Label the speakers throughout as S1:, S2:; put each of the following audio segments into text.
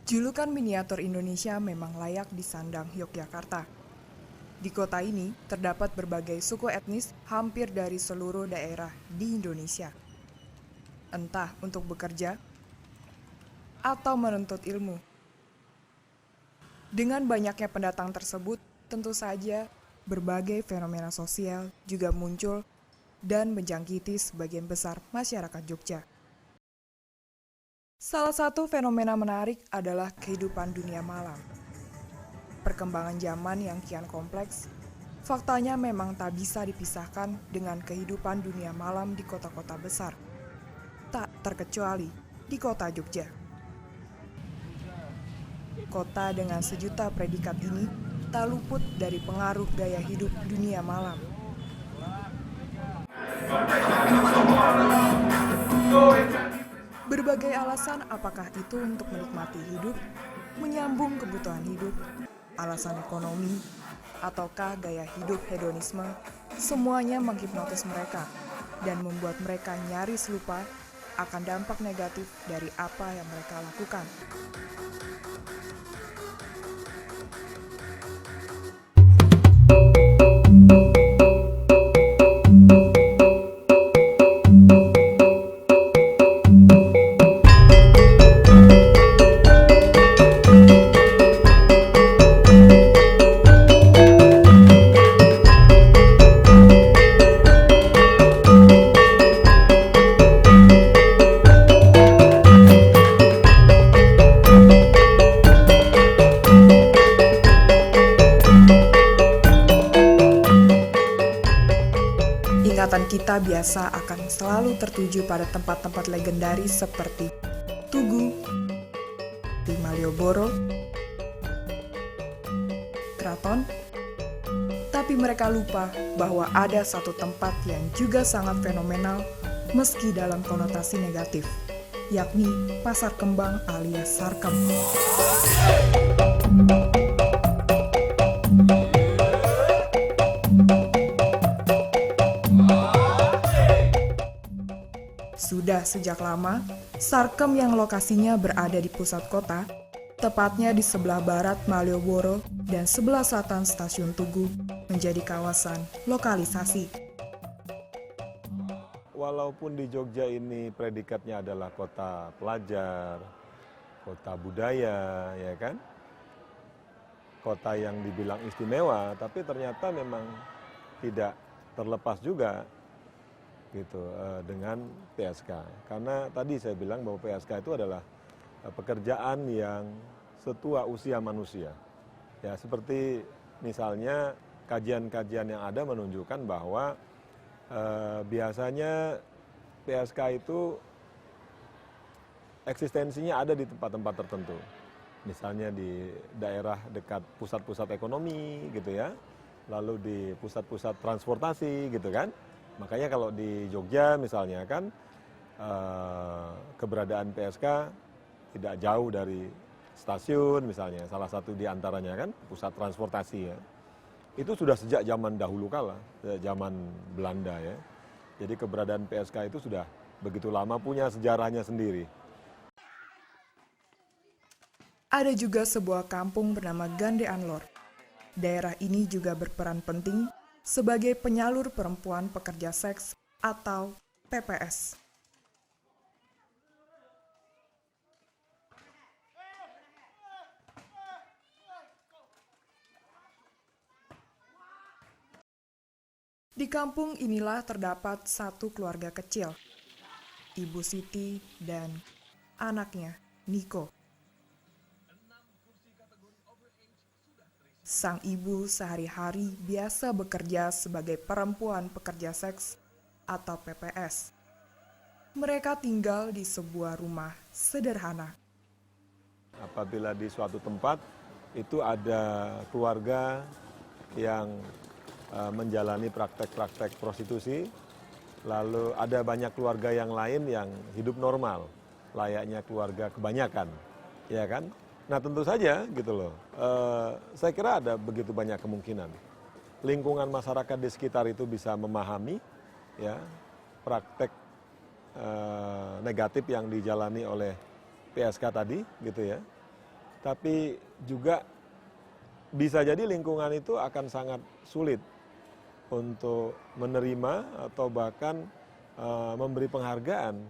S1: Julukan miniatur Indonesia memang layak disandang Yogyakarta. Di kota ini terdapat berbagai suku etnis hampir dari seluruh daerah di Indonesia. Entah untuk bekerja atau menuntut ilmu. Dengan banyaknya pendatang tersebut, tentu saja berbagai fenomena sosial juga muncul dan menjangkiti sebagian besar masyarakat Jogja. Salah satu fenomena menarik adalah kehidupan dunia malam. Perkembangan zaman yang kian kompleks, faktanya memang tak bisa dipisahkan dengan kehidupan dunia malam di kota-kota besar. Tak terkecuali di kota Jogja. Kota dengan sejuta predikat ini tak luput dari pengaruh gaya hidup dunia malam. Berbagai alasan, apakah itu untuk menikmati hidup, menyambung kebutuhan hidup, alasan ekonomi, ataukah gaya hidup hedonisme, semuanya menghipnotis mereka dan membuat mereka nyaris lupa akan dampak negatif dari apa yang mereka lakukan. Ingatan kita biasa akan selalu tertuju pada tempat-tempat legendaris seperti Tugu, di Malioboro, Keraton, tapi mereka lupa bahwa ada satu tempat yang juga sangat fenomenal meski dalam konotasi negatif, yakni Pasar Kembang alias Sarkem. Sudah sejak lama, Sarkem yang lokasinya berada di pusat kota, tepatnya di sebelah barat Malioboro dan sebelah selatan Stasiun Tugu, menjadi kawasan lokalisasi.
S2: Walaupun di Jogja ini predikatnya adalah kota pelajar, kota budaya, ya kan? Kota yang dibilang istimewa, tapi ternyata memang tidak terlepas juga gitu dengan PSK. Karena tadi saya bilang bahwa PSK itu adalah pekerjaan yang setua usia manusia. Ya, seperti misalnya kajian-kajian yang ada menunjukkan bahwa biasanya PSK itu eksistensinya ada di tempat-tempat tertentu. Misalnya di daerah dekat pusat-pusat ekonomi gitu ya. Lalu di pusat-pusat transportasi gitu kan. Makanya kalau di Jogja misalnya kan keberadaan PSK tidak jauh dari stasiun misalnya, salah satu di antaranya kan pusat transportasi ya. Itu sudah sejak zaman dahulu kala, sejak zaman Belanda ya. Jadi keberadaan PSK itu sudah begitu lama, punya sejarahnya sendiri.
S1: Ada juga sebuah kampung bernama Gande Anlor. Daerah ini juga berperan penting sebagai penyalur perempuan pekerja seks atau PPS. Di kampung inilah terdapat satu keluarga kecil, Ibu Siti dan anaknya, Niko. Sang ibu sehari-hari biasa bekerja sebagai perempuan pekerja seks atau PPS. Mereka tinggal di sebuah rumah sederhana.
S2: Apabila di suatu tempat itu ada keluarga yang menjalani praktek-praktek prostitusi, lalu ada banyak keluarga yang lain yang hidup normal, layaknya keluarga kebanyakan, ya kan? Nah tentu saja gitu loh, saya kira ada begitu banyak kemungkinan. Lingkungan masyarakat di sekitar itu bisa memahami ya praktek negatif yang dijalani oleh PSK tadi gitu ya. Tapi juga bisa jadi lingkungan itu akan sangat sulit untuk menerima atau bahkan memberi penghargaan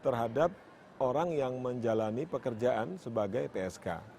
S2: terhadap orang yang menjalani pekerjaan sebagai PSK.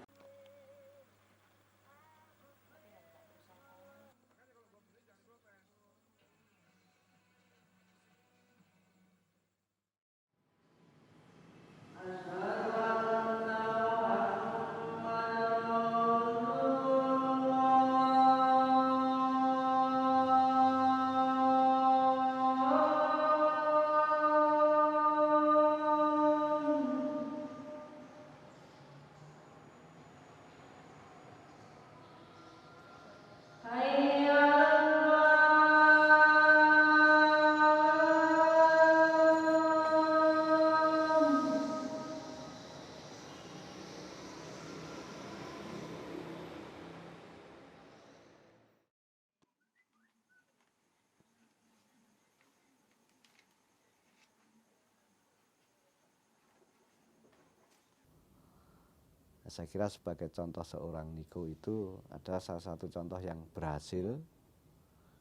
S3: Saya kira sebagai contoh seorang Niko itu adalah salah satu contoh yang berhasil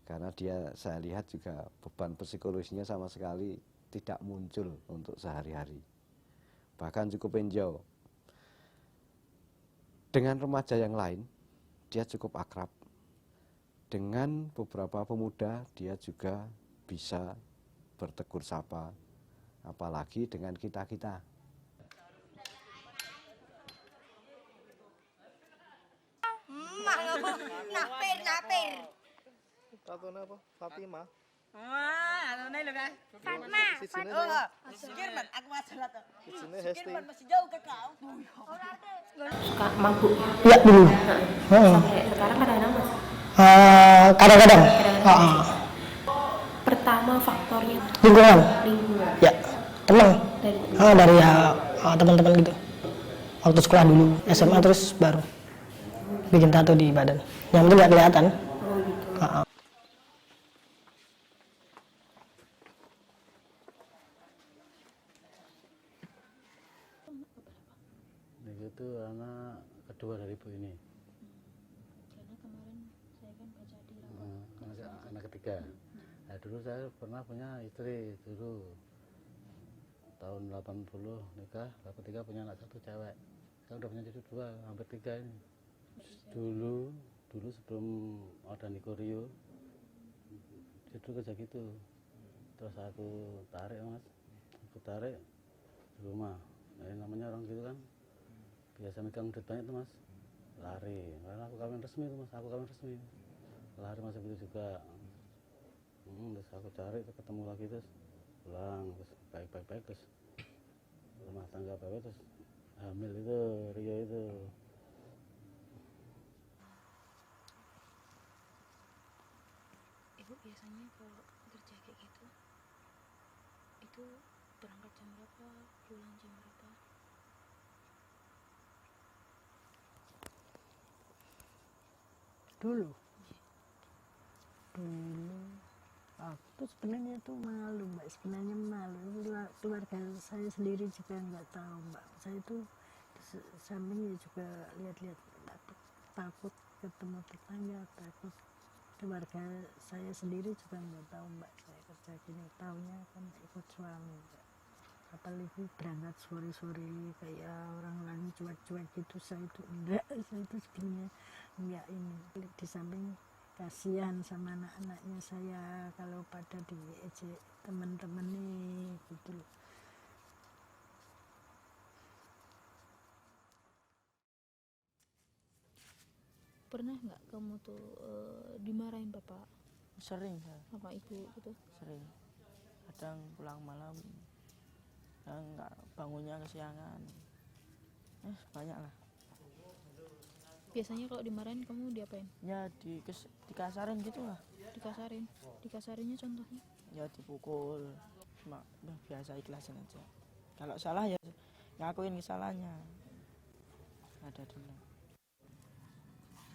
S3: karena dia saya lihat juga beban psikologisnya sama sekali tidak muncul untuk sehari-hari. Bahkan cukup enjoy. Dengan remaja yang lain dia cukup akrab. Dengan beberapa pemuda dia juga bisa bertegur sapa, apalagi dengan kita-kita.
S4: Napir.
S5: Tatune apa? Fatima.
S4: Atune lho kan.
S5: Fatma. Sijine
S4: Sikir man aku masalah to.
S5: sijine Hesti.
S4: Masih jauh ke kau.
S6: Suka mabuk
S7: Ya dulu.
S6: sampai sekarang kadang-kadang mas.
S7: Kadang-kadang.
S6: Pertama faktornya
S7: Lingkungan.
S6: lingkungan
S7: Ya. Teman.
S6: dari
S7: Dari teman-teman gitu. Waktu sekolah dulu, SMA terus baru bikin tato di badan. Yang penting nggak kelihatan.
S5: Itu anak kedua dari ibu ini.
S8: Karena kemarin saya kan baca di
S5: Anak ketiga. Nah, dulu saya pernah punya istri dulu tahun 80 nikah, ketiga punya anak satu cewek. Saya udah punya cucu dua, hampir tiga ini. Dulu sebelum ada Niko Rio, itu kerja gitu. Terus aku tarik mas, di rumah. Nah, namanya orang gitu kan, biasa megang duit banyak tuh mas, lari. Karena aku kawin resmi tuh mas, lari masih begitu juga. Terus aku cari, terus ketemu lagi terus pulang, terus baik-baik terus rumah tangga baik terus hamil itu Rio itu.
S8: Ibu biasanya kalau kerja kayak gitu itu berangkat jam berapa, pulang jam berapa?
S9: Dulu aku sebenarnya tuh malu mbak, keluarga saya sendiri juga nggak tahu mbak. Saya tuh sampingnya juga lihat-lihat, takut ketemu tetangga, takut keluarga saya sendiri juga nggak tahu mbak saya kerja gini. Taunya kan ikut suami mbak. Apalagi berangkat sore-sore kayak orang lain cuek-cuek gitu, saya itu enggak. Saya itu sebenarnya enggak ini. Di samping kasihan sama anak-anaknya saya kalau pada diejek teman-teman nih gitu loh.
S8: Pernah nggak kamu tuh dimarahin bapak
S10: Sering saya,
S8: sama ibu gitu?
S10: sering. Kadang pulang malam, kadang nggak bangunnya kesiangan. Banyak lah.
S8: Biasanya kalau dimarahin kamu diapain?
S10: Ya dikasarin gitu lah.
S8: Dikasarin? Dikasarinnya contohnya?
S10: Ya dipukul. Cuma udah biasa ikhlasin aja. Kalau salah ya ngakuin kesalahannya. Ada dendam.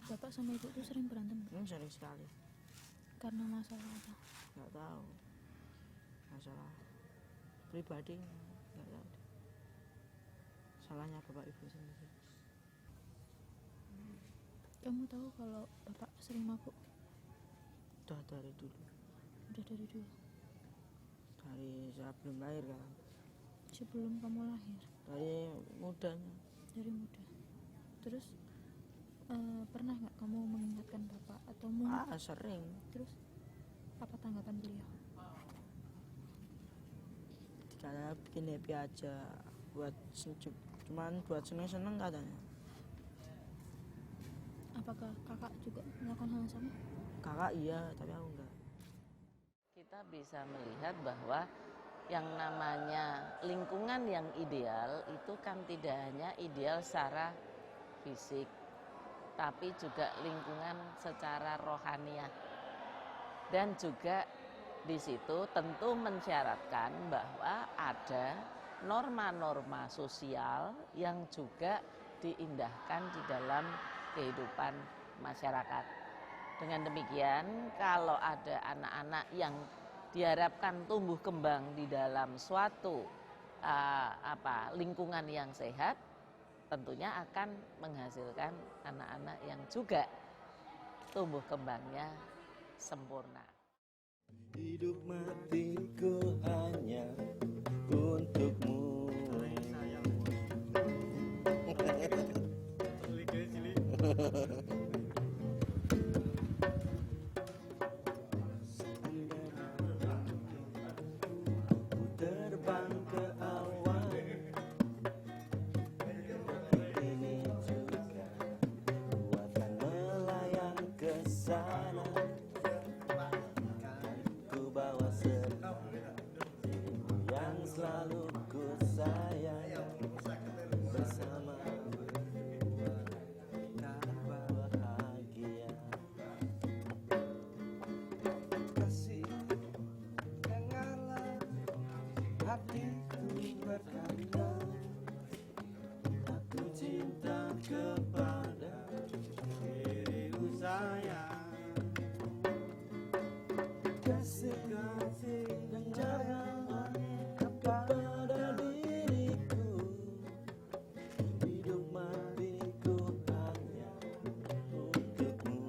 S8: Bapak sama ibu tuh sering berantem nggak?
S10: Sering sekali.
S8: Karena masalah apa?
S10: Nggak tahu. Masalah pribadi nggak tahu. Salahnya bapak ibu sendiri.
S8: Kamu tahu kalau bapak sering mabuk?
S10: Udah dari dulu.
S8: Udah dari dulu?
S10: Dari saya belum lahir kan.
S8: Sebelum kamu lahir?
S10: Dari mudanya.
S8: Dari muda. Terus pernah nggak kamu mengingatkan bapak atau mungkin?
S10: Sering.
S8: Terus apa tanggapan beliau?
S10: Katanya bikin happy aja, buat cuman buat seneng-seneng katanya.
S8: Apakah kakak juga melakukan hal yang sama?
S10: Kakak iya, tapi aku enggak.
S11: Kita bisa melihat bahwa yang namanya lingkungan yang ideal itu kan tidak hanya ideal secara fisik, tapi juga lingkungan secara rohaniah. Dan juga di situ tentu mensyaratkan bahwa ada norma-norma sosial yang juga diindahkan di dalam kehidupan masyarakat. Dengan demikian, kalau ada anak-anak yang diharapkan tumbuh kembang di dalam suatu lingkungan yang sehat, tentunya akan menghasilkan anak-anak yang juga tumbuh kembangnya sempurna.
S3: Hidup matiku hanya untukmu. Terbang ke awan, ini juga buatan melayang ke sana. Ku bawa serta dirimu yang selalu ku sayang. Bersama berdua kita bahagia. Kasih dengarlah hatiku berkata, aku cinta kepada dirimu sayang. Kasih dan jangan kepada diriku. Hidup matiku hanya untukmu.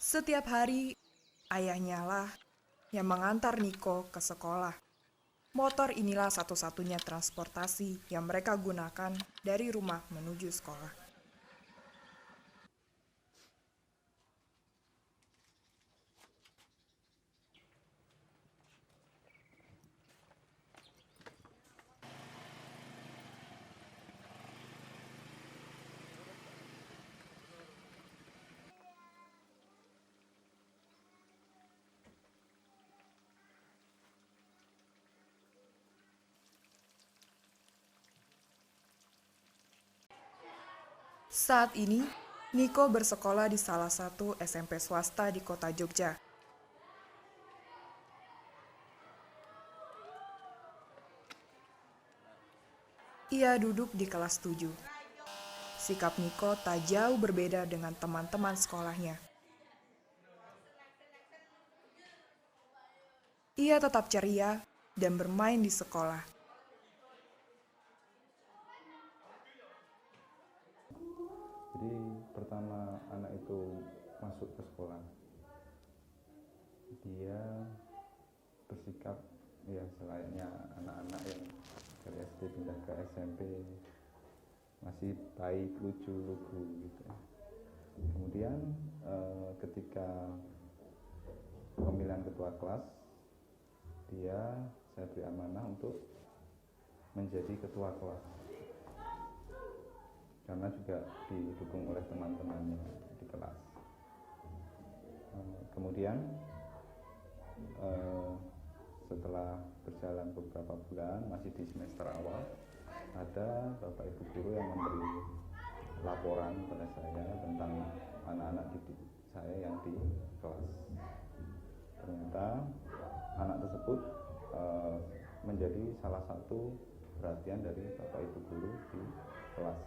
S1: Setiap hari, ayahnya lah yang mengantar Niko ke sekolah. Motor inilah satu-satunya transportasi yang mereka gunakan dari rumah menuju sekolah. Saat ini, Niko bersekolah di salah satu SMP swasta di kota Jogja. Ia duduk di kelas 7. Sikap Niko tak jauh berbeda dengan teman-teman sekolahnya. Ia tetap ceria dan bermain di sekolah.
S12: Jadi pertama anak itu masuk ke sekolah, dia bersikap ya selayaknya anak-anak yang dari SD pindah ke SMP, masih baik, lucu, lugu gitu. Kemudian ketika pemilihan ketua kelas, saya beri amanah untuk menjadi ketua kelas, karena juga didukung oleh teman-temannya di kelas. Kemudian setelah berjalan beberapa bulan, masih di semester awal, ada Bapak Ibu guru yang memberi laporan pada saya tentang anak-anak didik saya yang di kelas. Ternyata anak tersebut menjadi salah satu perhatian dari Bapak Ibu guru di kelas.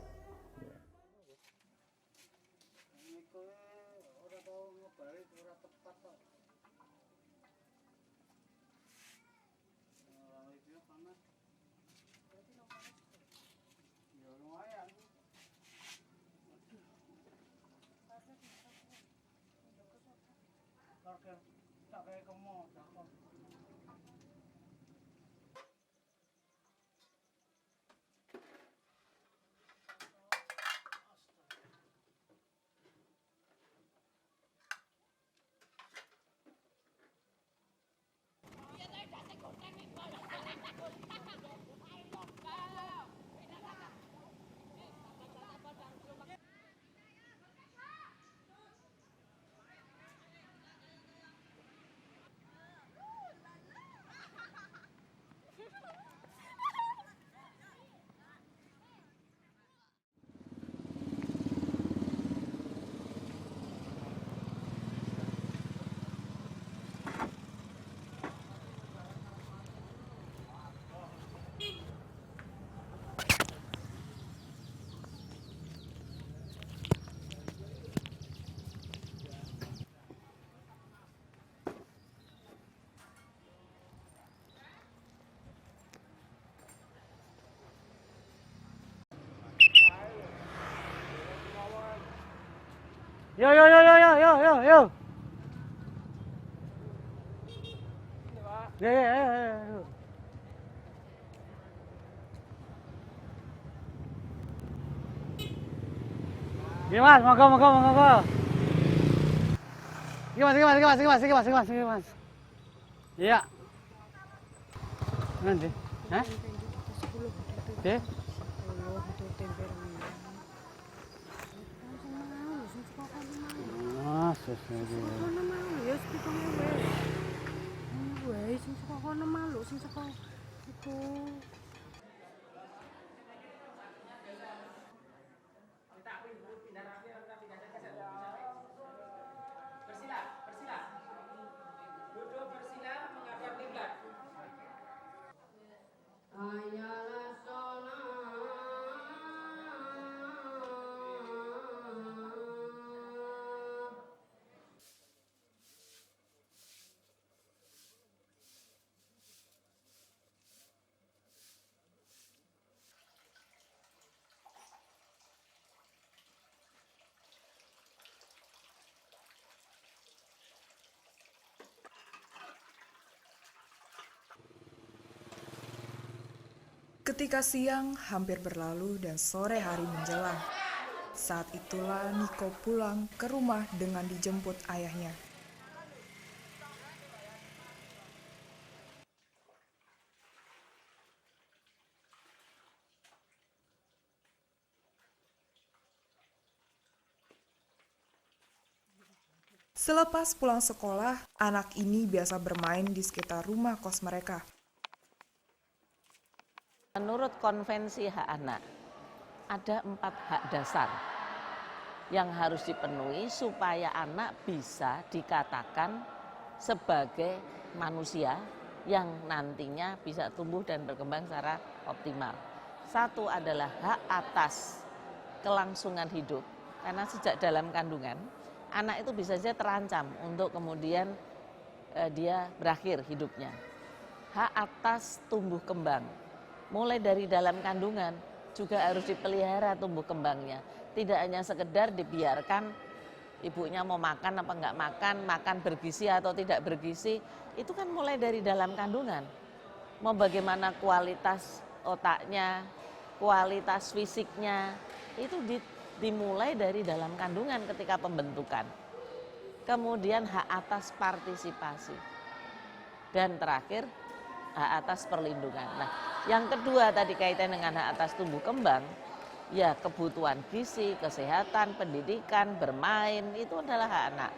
S5: Yo. Ya. Mas, monggo. Mas. Iya. Nanti. Hah? Oke.
S1: Ketika siang hampir berlalu dan sore hari menjelang, saat itulah Niko pulang ke rumah dengan dijemput ayahnya. Selepas pulang sekolah, anak ini biasa bermain di sekitar rumah kos mereka.
S11: Menurut konvensi hak anak, ada 4 hak dasar yang harus dipenuhi supaya anak bisa dikatakan sebagai manusia yang nantinya bisa tumbuh dan berkembang secara optimal. Satu adalah hak atas kelangsungan hidup, karena sejak dalam kandungan anak itu bisa saja terancam untuk kemudian dia berakhir hidupnya. Hak atas tumbuh kembang, mulai dari dalam kandungan juga harus dipelihara tumbuh kembangnya. Tidak hanya sekedar dibiarkan ibunya mau makan apa enggak makan, makan bergizi atau tidak bergizi, itu kan mulai dari dalam kandungan. Mau bagaimana kualitas otaknya, kualitas fisiknya, itu dimulai dari dalam kandungan ketika pembentukan. Kemudian hak atas partisipasi. Dan terakhir, hak atas perlindungan. Nah, yang kedua tadi kaitan dengan hak atas tumbuh kembang, ya kebutuhan gizi, kesehatan, pendidikan, bermain, itu adalah hak anak.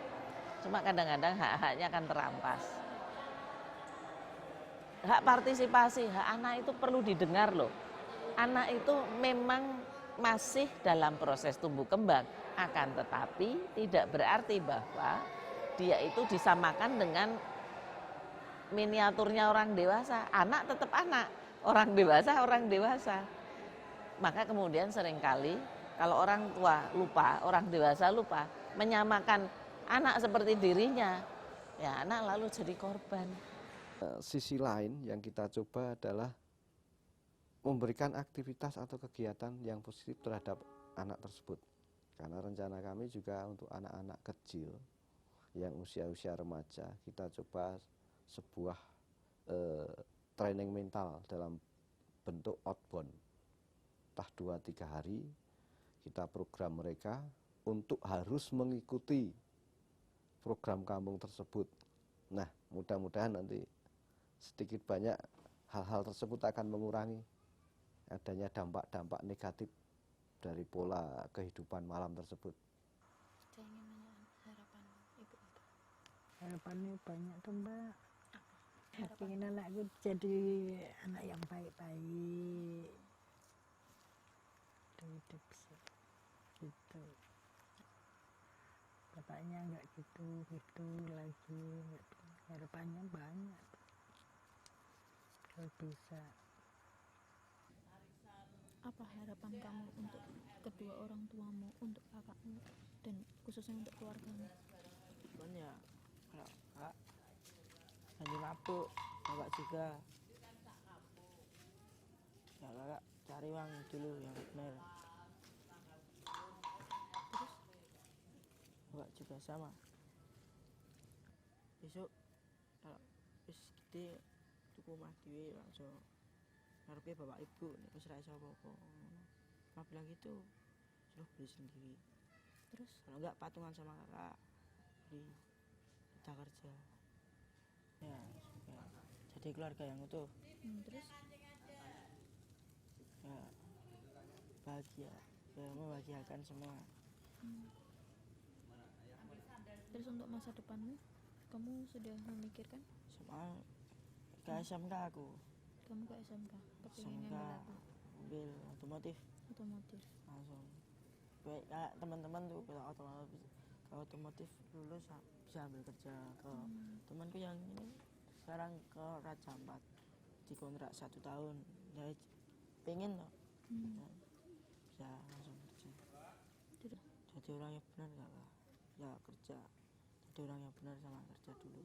S11: Cuma kadang-kadang hak-haknya akan terampas. Hak partisipasi, hak anak itu perlu didengar loh. Anak itu memang masih dalam proses tumbuh kembang, akan tetapi tidak berarti bahwa dia itu disamakan dengan miniaturnya orang dewasa. Anak tetap anak, orang dewasa. Maka kemudian seringkali kalau orang tua lupa, orang dewasa lupa, menyamakan anak seperti dirinya, ya anak lalu jadi korban.
S3: Sisi lain yang kita coba adalah memberikan aktivitas atau kegiatan yang positif terhadap anak tersebut. Karena rencana kami juga untuk anak-anak kecil yang usia-usia remaja, kita coba sebuah training mental dalam bentuk outbound. Entah 2-3 hari kita program mereka untuk harus mengikuti program kampung tersebut. Nah, mudah-mudahan nanti sedikit banyak hal-hal tersebut akan mengurangi adanya dampak-dampak negatif dari pola kehidupan malam tersebut.
S8: Saya ingin nanya harapan ibu apa?
S9: Harapannya banyak tuh Mbak. Ingin anakku jadi anak yang baik-baik. Hidup gitu. Bapaknya enggak gitu lagi. Harapannya banyak. Kalau bisa.
S8: Apa harapan kamu untuk kedua orang tuamu, untuk kakakmu, dan khususnya untuk keluargamu?
S10: Pokoknya kalau kakak janji mabuk, bapak juga. Ya kakak cari uang dulu yang benar.
S8: Terus?
S10: Bapak juga sama. Besok kalau wis gede tuku omah dhewe langsung ngarepe bapak ibu nek wis ra iso apa-apa. Mama bilang gitu, suruh beli sendiri.
S8: Terus
S10: kalau enggak patungan sama kakak beli kita kerja. Ya, jadi keluarga yang utuh.
S8: Terus
S10: Ya, bahagia, ya, membahagiakan semua.
S8: Terus untuk masa depanmu, kamu sudah memikirkan?
S10: Sama ke SMK aku.
S8: Kamu ke SMK, kepingin
S10: SMK
S8: ngambil apa?
S10: ambil otomotif
S8: Otomotif.
S10: langsung. Kayak teman-teman tuh kalau otomotif lulus bisa ambil kerja. Ke temanku yang ini sekarang ke Raja Ampat dikontrak 1 tahun, ya pengen loh. Ya, bisa langsung kerja. Jadi orang yang benar nggak lah, ya kerja. Jadi orang yang benar sama kerja dulu.